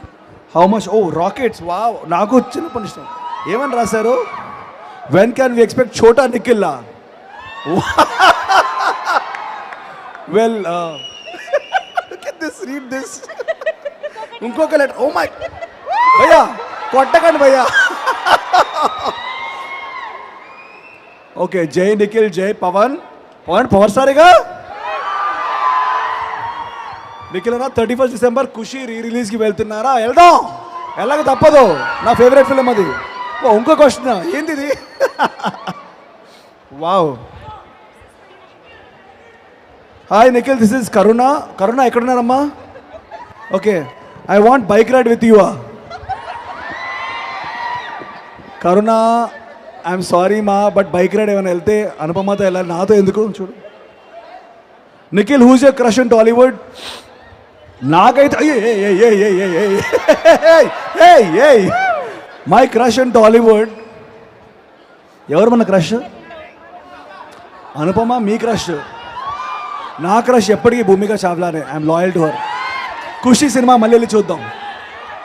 How much? Oh rockets, wow. నాకు చిన్నప్పటి ఇష్టం. ఏమని రాశారు? వెన్ క్యాన్ వి ఎక్స్పెక్ట్ చోటా నిఖిల్లా? Well read this. ఇంకొక లెటర్. ఓ మై భయ్యా కొట్టకండి భయ్యా. ఓకే, జై నిఖిల్, జై పవన్. పవర్ స్టార్గా నిఖిల్ అన్న 31 December ఖుషి రిలీజ్కి వెళ్తున్నారా? వెళ్దాం, ఎలాగ తప్పదు. నా ఫేవరెట్ ఫిల్మ్ అది. ఓ ఇంకో క్వశ్చన్ ఏంది ఇది? Wow. Hi Nikhil, this is Karuna. Karuna ఎక్కడున్నారమ్మా? Okay, I want bike ride with you. Karuna I'm sorry మా, బట్ బైక్ రైడ్ ఏమైనా వెళ్తే అనుపమతో వెళ్ళాలి, నాతో ఎందుకు? చూడు Nikhil, whose your crush in Tollywood? నాకైతే మై క్రష్ ఇన్ టాలీవుడ్. ఎవరు మన క్రష్? అనుపమ. మీ క్రష్? నా క్రష్ ఎప్పటికీ భూమిక చావ్లానే. I'm loyal to her. Khushi cinema మళ్ళీ వెళ్ళి చూద్దాం.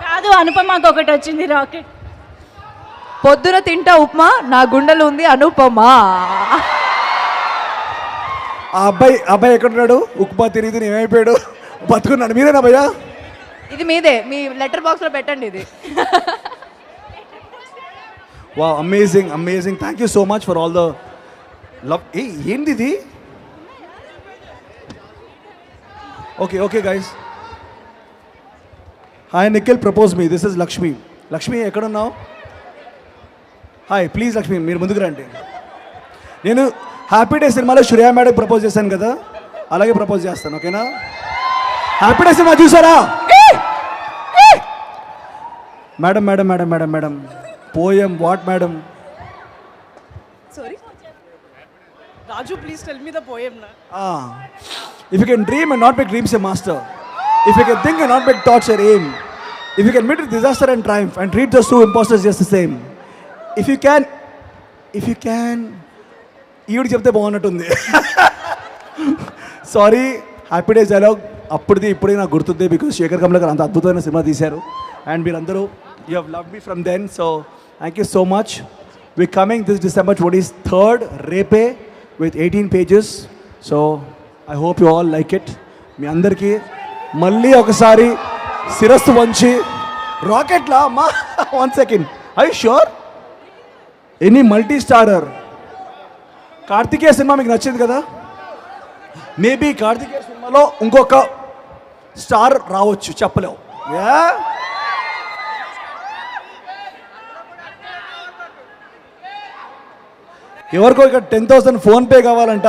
కాదు, అనుపమకు ఒకటి వచ్చింది రాకెట్. పొద్దున తింటా ఉప్మా, నా గుండెలు ఉంది అనుపమ. ఆ అబ్బాయి ఎక్కడున్నాడు? ఉక్మా తిరిగి ఏమైపోయాడు? బతుకున్నాడు. మీరేనా భయ్యా? ఇది మీదే, మీ లెటర్ బాక్స్లో పెట్టండి ఇది. వా, amazing amazing. Thank you so much for all the love. ఏంది ఇది? Okay okay guys. Hi Nikhil, propose me. This is Lakshmi. Lakshmi ఎక్కడున్నావు? హాయ్, ప్లీజ్ లక్ష్మి మీరు ముందుకు రండి. నేను హ్యాపీ డే సినిమాలో శ్రేయా మేడం ప్రపోజ్ చేశాను కదా, అలాగే ప్రపోజ్ చేస్తాను. ఓకేనా? హ్యాపీ డే సినిమా చూసారా? Madam madam madam madam madam poem what madam? Sorry Raju, please tell me the poem నా. If you can dream and not make dreams a master, if you can think and not make thoughts your aim, if you can meet with disaster and triumph and treat those two imposters just the same, if you can ఈవిడికి చెప్తే బాగున్నట్టుంది. Sorry, happy days dialogue అప్పటిది ఇప్పుడే నాకు గుర్తుంది, because Sekhar Kammula గారు అంత అద్భుతమైన cinema తీశారు. అండ్ మీరందరూ you have love me from then. So thank you so much. We coming this December 23rd రేపే with 18 pages. So I hope you all like it. మీ అందరికీ మళ్ళీ ఒకసారి శిరస్సు వంచి రాకెట్లా అమ్మా 1 second. I sure? Any multi starrer Karthikeya cinema మీకు నచ్చింది కదా, మేబీ కార్తికేయ సినిమాలో ఇంకొక స్టార్ రావచ్చు, చెప్పలేవు. యా ఎవరికో ఇక్కడ 10,000 ఫోన్పే కావాలంట.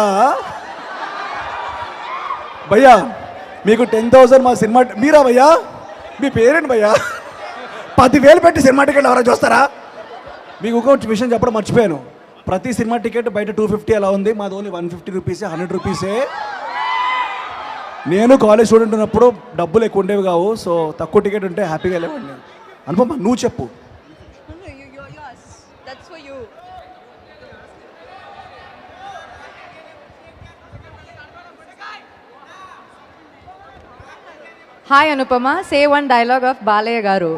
భయ్యా మీకు 10,000 మా సినిమా, మీరా భయ్యా, మీ పేరేంటి భయ్యా, 10,000 పెట్టి సినిమా టికెట్ ఎవరైనా చూస్తారా? మీకు ఇంకొక విషయం చెప్పడం మర్చిపోయాను, ప్రతి సినిమా టికెట్ బయట 250 అలా ఉంది, మాది ఓన్లీ 150 రూపీసే, 100 రూపీసే. నేను కాలేజ్ స్టూడెంట్ ఉన్నప్పుడు డబ్బులు ఎక్కువ ఉండేవి కావు, సో తక్కువ టికెట్ ఉంటే హ్యాపీగా వెళ్ళేవాడిని. అనుపమ నువ్వు చెప్పు. Hi Anupama, say one dialogue of Balayya garu.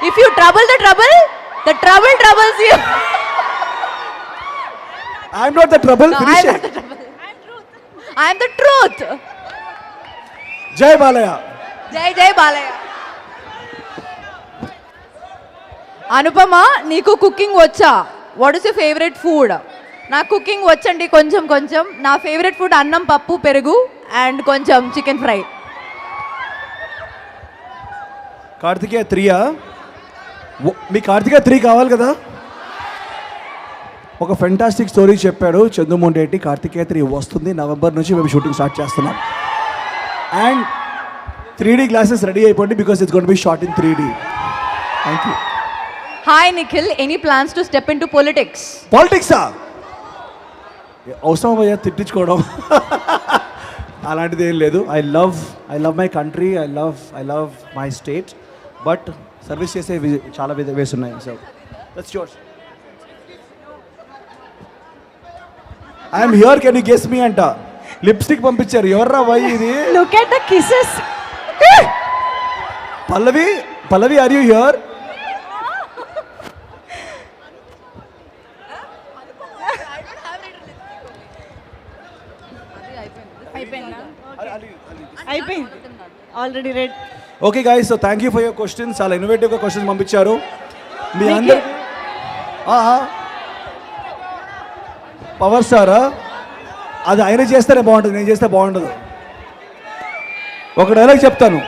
If you trouble the trouble troubles you. I am not the trouble. Finish it. I am the truth. జై బాలయ్య. జై బాలయ్య. అనుపమ, నీకు కుకింగ్ వచ్చా? What is your favourite food? నాకు కుకింగ్ వచ్చండి కొంచెం. నా ఫేవరెట్ ఫుడ్ అన్నం, పప్పు, పెరుగు అండ్ కొంచెం చికెన్ ఫ్రై. కార్తికేయ 3 మీ కార్తికేయ 3 కావాలి కదా. ఒక ఫెంటాస్టిక్ స్టోరీ చెప్పాడు చంద్రమోహన్ రెడ్డి. కార్తికేయ 3 వస్తుంది, నవంబర్ నుంచి మేము షూటింగ్ స్టార్ట్ చేస్తున్నాం. అండ్ 3D గ్లాసెస్ రెడీ అయిపోండి, because it's gonna be shot in 3D. Thank you. Hi Nikhil, any plans to step in to politics? పాలిటిక్సా? అవసరం అయ్యా తిట్టించుకోవడం, అలాంటిది ఏం లేదు. I love my country, I love my state, but service చేసే చాలా వేస్ ఉన్నాయి. So that's yours. I'm here, can you guess me అంట. లిప్స్టిక్ పంపించారు, ఎవర్రా బాయ్ ఇది? Look at the kisses. Pallavi are you here? అయిపోయింది already read. Okay guys, so thank you for your questions. చాలా ఇన్నోవేటివ్గా క్వశ్చన్స్ పంపించారు మీ అందరు. పవర్ స్టారా? అది ఆయన చేస్తేనే బాగుంటుంది, నేను చేస్తే బాగుండదు. ఒక డైలాగ్ చెప్తాను,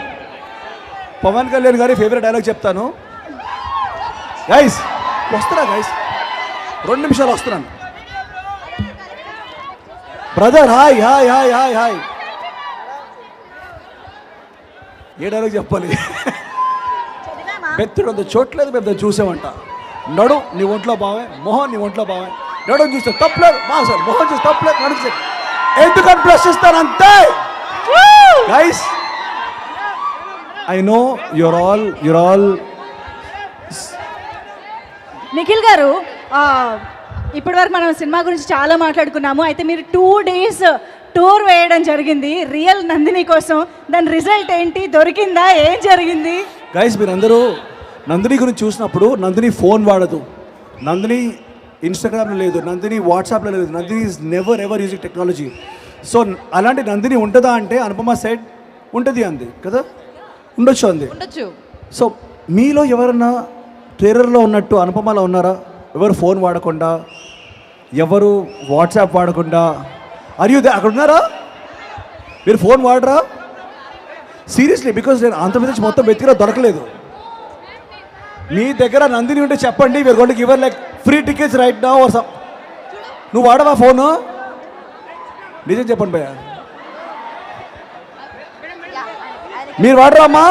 పవన్ కళ్యాణ్ గారి ఫేవరెట్ డైలాగ్ చెప్తాను. గైస్ వస్తున్నా, గైస్ 2 నిమిషాలు వస్తున్నాను. Brother hi hi hi hi hi. ఏ డైలాగ్ చెప్పాలి? బెత్తుడు అంత చోట్లేదు, పెద్ద చూసామంట. నడు నీ ఒంట్లో బావే, మొహం నీ ఒంట్లో బావే, నడు చూస్తే తప్పలేదు మా సార్, మొహం చూస్తే తప్పలేదు, నడు చూస్తే ఎందుకని ప్లస్ ఇస్తాను అంతే. Guys I know your all. Nikhil గారు, ఇప్పటి వరకు మనం సినిమా గురించి చాలా మాట్లాడుకున్నాము. అయితే మీరు 2 days టూర్ వేయడం జరిగింది రియల్ నందిని కోసం. దాని రిజల్ట్ ఏంటి, దొరికిందా, ఏం జరిగింది? గైస్ మీరందరూ నందిని గురించి చూసినప్పుడు, నందిని ఫోన్ వాడదు, నందిని ఇన్స్టాగ్రామ్లో లేదు, నందిని వాట్సాప్లో లేదు, Nandini is never ever using technology. So అలాంటి నందిని ఉంటుందా అంటే అనుపమ సెట్ ఉంటుంది అంది కదా, ఉండొచ్చు అంది. సో మీలో ఎవరన్నా ట్రైలర్లో ఉన్నట్టు అనుపమలో ఉన్నారా? ఎవరు ఫోన్ వాడకుండా, ఎవరు వాట్సాప్ వాడకుండా? అక్కడ ఉన్నారా? మీరు ఫోన్ వాడరా? సీరియస్లీ, బికాజ్ నేను ఆంధ్రప్రదేశ్ మొత్తం వెతికినా దొరకలేదు. మీ దగ్గర నందిని ఉంటే చెప్పండి, we're going to give her like free tickets right now or some. నువ్వు వాడవా ఫోను? నిజం చెప్పండి భయ్యా, మీరు వాడరా అమ్మా?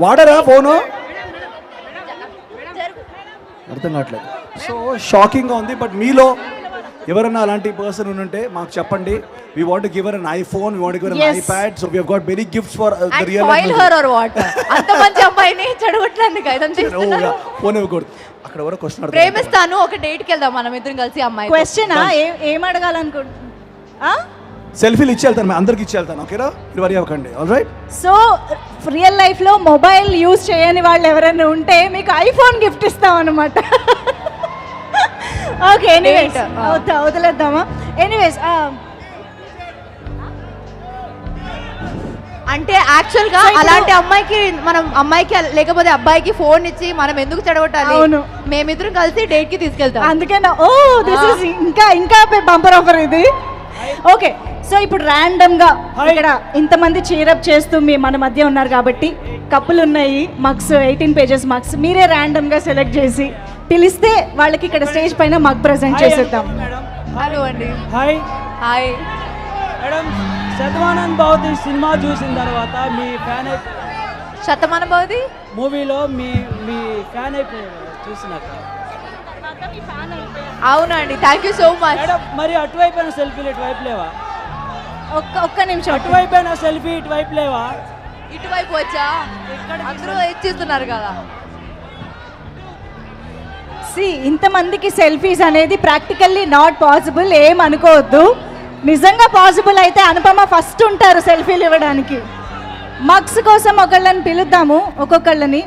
వాడరా ఫోను? అర్థం కావట్లేదు. సో షాకింగ్గా ఉంది. బట్ మీలో ఎవరైనా అలాంటి పర్సన్ ఉంటే మాకు చెప్పండి. We want to give her an iPhone, we want to give her an iPad, so we have got many gifts for the real life. Spoil her or what? అంత మంచి అమ్మాయిని చెడగొట్టడానికి ఐదం చేస్తున్నారు. ఫోన్ ఇవ్వకూడదు. అక్కడ ఎవరో క్వశ్చన్ అడుగుతారు. ప్రేమిస్తాను, ఒక డేట్కి వెళ్దాం మనం ఇద్దరం కలిసి. అమ్మాయి క్వశ్చన్ ఏం అడగాలనుకుంటున్నా? సెల్ఫీలు ఇచ్చి వెళ్తాను, అందరికి ఇచ్చి వెళ్తాను. ఓకేనా, మీరు వరి అవ్వకండి. All right. సో రియల్ లైఫ్లో మొబైల్ యూజ్ చేయని వాళ్ళు ఎవరైనా ఉంటే మీకు ఐఫోన్ గిఫ్ట్ ఇస్తాం అనమాట. Okay, anyways వదిలేద్దామా? ఎనీవేస్ అంటే యాక్చువల్గా అలాంటి అమ్మాయికి మనం అమ్మాయికి లేకపోతే అబ్బాయికి ఫోన్ ఇచ్చి మనం ఎందుకు చెడగొట్టాలి? అవును. మేమిద్దరం కలిసి డేట్ కి తీసుకెళ్తాం. అందుకనే దిస్ ఇస్ ఇంకా బంపర్ ఆఫర్ ఇది. ఓకే, సో ఇప్పుడు ర్యాండమ్ గా ఇక్కడ ఇంతమంది చీరప్ చేస్తూ మన మధ్య ఉన్నారు కాబట్టి కప్పులు ఉన్నాయి, మగ్స్ 18 పేజెస్ మగ్స్ మీరే ర్యాండమ్ గా సెలెక్ట్ చేసి పిలిస్తే వాళ్ళకి ఇక్కడ స్టేజ్ పైన మగ్ ప్రెజెంట్ చేసేద్దాం. హలో అండి. Hi hi madam. శతమానంద్ బావుది సినిమా చూసిన తర్వాత మీ ఫ్యాన్ శతమాన భవతి మూవీలో మీ ఫ్యాన్ అయిపోయారు చూసినాక. అవునండి, thank you so much. Madam మరి అటువైపోయిన సెల్ఫీలు ఇటువైపు లేవా? ఒక్క నిమిషం. అటువైపోయిన సెల్ఫీ ఇటువైపు లేవా? ఇటువైపు వచ్చా అందరూ ఇచ్చిస్తున్నారు కదా. ఇంతమందికి సెల్ఫీస్ అనేది ప్రాక్టికల్లీ నాట్ పాసిబుల్, ఏం అనుకోవద్దు. నిజంగా పాసిబుల్ అయితే అనుపమ ఫస్ట్ ఉంటారు సెల్ఫీలు ఇవ్వడానికి. మగ్స్ కోసం ఒకళ్ళని పిలుద్దాము, ఒక్కొక్కళ్ళని.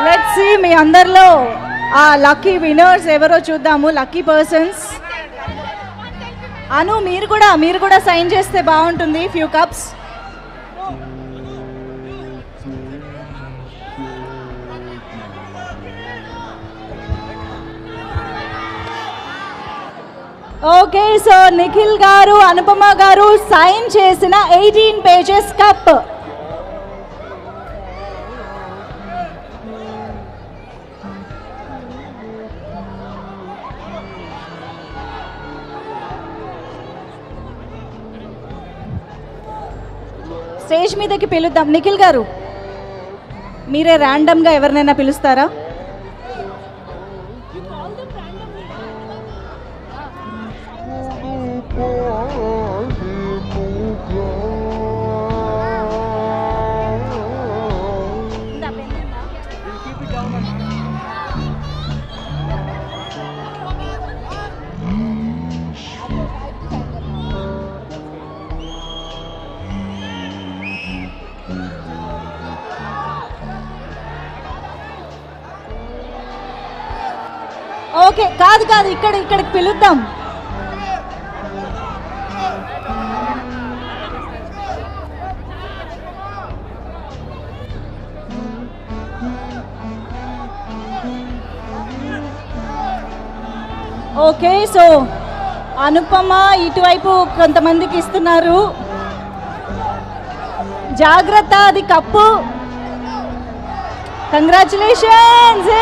లెట్స్ సీ మీ అందరిలో ఆ లక్కీ విన్నర్స్ ఎవరో చూద్దాము, లక్కీ పర్సన్స్. అను మీరు కూడా సైన్ చేస్తే బాగుంటుంది few cups. Okay, so Nikhil గారు, అనుపమ గారు సైన్ చేసిన 18 పేజెస్ కప్. స్టేజ్ మీదకి పిలుద్దాం. నిఖిల్ గారు మీరే ర్యాండమ్గా ఎవరినైనా పిలుస్తారా? ఓకే, కాదు ఇక్కడికి పిలుద్దాం. ఓకే, సో అనుపమ ఇటువైపు కొంతమందికి ఇస్తున్నారు. జాగ్రత్త, అది cup. Congratulations.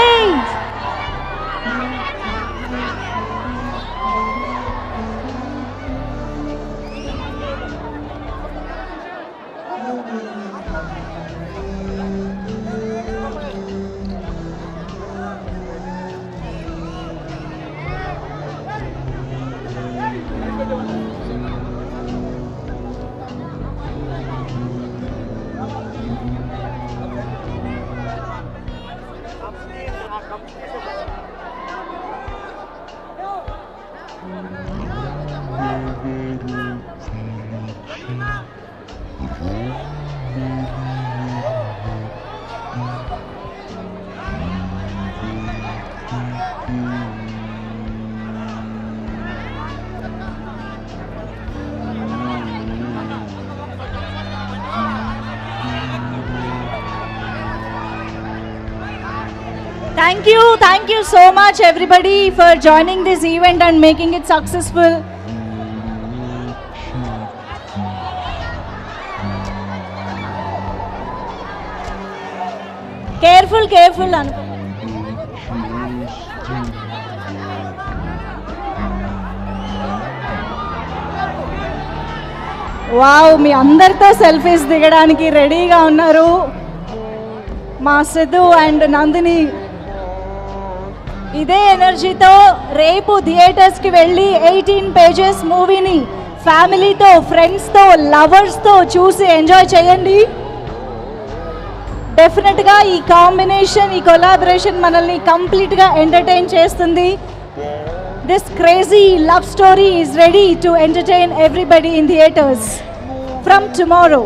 Thank you so much everybody for joining this event and making it successful. Careful Anupa. Wow, మీ అందరితో సెల్ఫీస్ దిగడానికి రెడీగా ఉన్నారు మా సిద్ధు అండ్ నందిని. ఇదే ఎనర్జీతో రేపు థియేటర్స్కి వెళ్ళి 18 పేజెస్ మూవీని ఫ్యామిలీతో, ఫ్రెండ్స్తో, లవర్స్తో చూసి ఎంజాయ్ చేయండి. డెఫినెట్గా ఈ కాంబినేషన్, ఈ కొలాబరేషన్ మనల్ని కంప్లీట్గా ఎంటర్టైన్ చేస్తుంది. This crazy love story is ready to entertain everybody in theaters from tomorrow.